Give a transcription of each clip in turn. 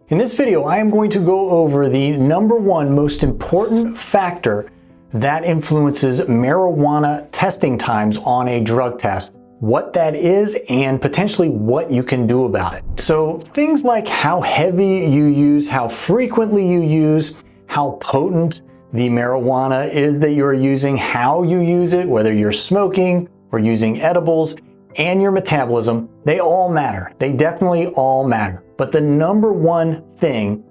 In this video, I am going to go over the #1 most important factor that influences marijuana testing times on a drug test, what that is, and potentially what you can do about it. So things like how heavy you use, how frequently you use, how potent the marijuana is that you're using, how you use it, whether you're smoking or using edibles, and your metabolism, they all matter. They definitely all matter. But the #1 thing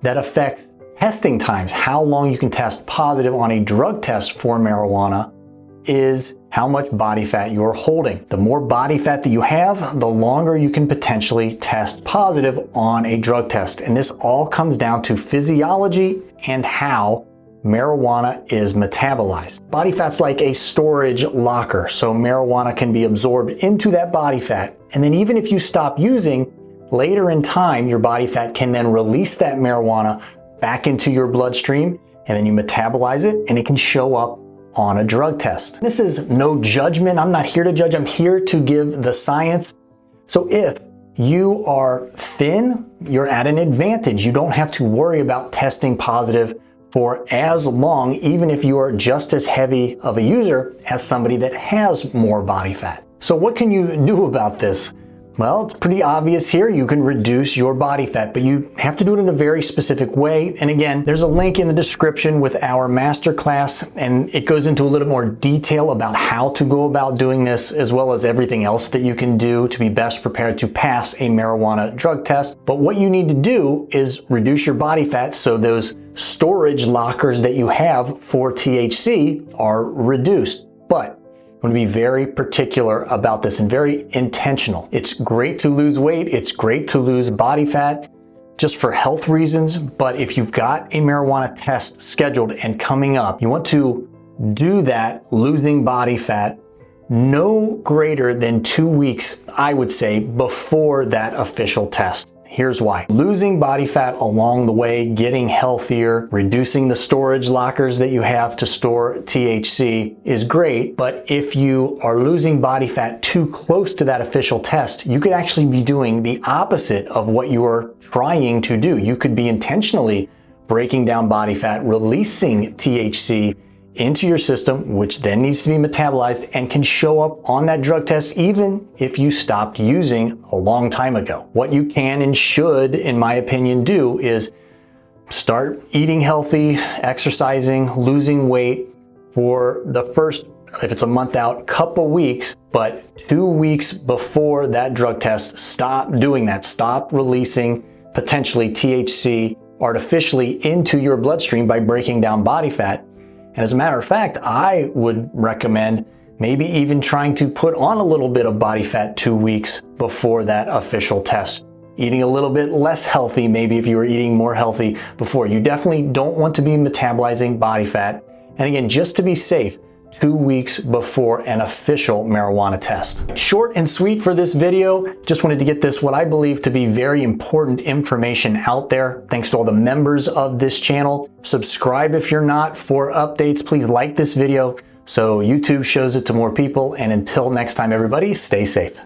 that affects testing times, how long you can test positive on a drug test for marijuana, is how much body fat you're holding. The more body fat that you have, the longer you can potentially test positive on a drug test. And this all comes down to physiology and how marijuana is metabolized. Body fat's like a storage locker, so marijuana can be absorbed into that body fat. And then even if you stop using, later in time, your body fat can then release that marijuana back into your bloodstream, and then you metabolize it, and it can show up on a drug test. This is no judgment. I'm not here to judge. I'm here to give the science. So if you are thin, you're at an advantage. You don't have to worry about testing positive for as long, even if you are just as heavy of a user as somebody that has more body fat. So what can you do about this? Well, it's pretty obvious here. You can reduce your body fat, but you have to do it in a very specific way. And again, there's a link in the description with our masterclass, and it goes into a little more detail about how to go about doing this, as well as everything else that you can do to be best prepared to pass a marijuana drug test. But what you need to do is reduce your body fat so those storage lockers that you have for THC are reduced. But I'm going to be very particular about this and very intentional. It's great to lose weight. It's great to lose body fat just for health reasons. But if you've got a marijuana test scheduled and coming up, you want to do that losing body fat no greater than 2 weeks, I would say, before that official test. Here's why. Losing body fat along the way, getting healthier, reducing the storage lockers that you have to store THC is great, but if you are losing body fat too close to that official test, you could actually be doing the opposite of what you are trying to do. You could be intentionally breaking down body fat, releasing THC into your system, which then needs to be metabolized and can show up on that drug test even if you stopped using a long time ago. What you can and should, in my opinion, do is start eating healthy, exercising, losing weight for the first, if it's a month out, couple weeks, but 2 weeks before that drug test, stop doing that. Stop releasing potentially THC artificially into your bloodstream by breaking down body fat. And as a matter of fact, I would recommend maybe even trying to put on a little bit of body fat 2 weeks before that official test. Eating a little bit less healthy, maybe if you were eating more healthy before. You definitely don't want to be metabolizing body fat. And again, just to be safe, 2 weeks before an official marijuana test. Short and sweet for this video. Just wanted to get this, what I believe to be very important information out there. Thanks to all the members of this channel. Subscribe if you're not for updates. Please like this video so YouTube shows it to more people. And until next time, everybody, stay safe.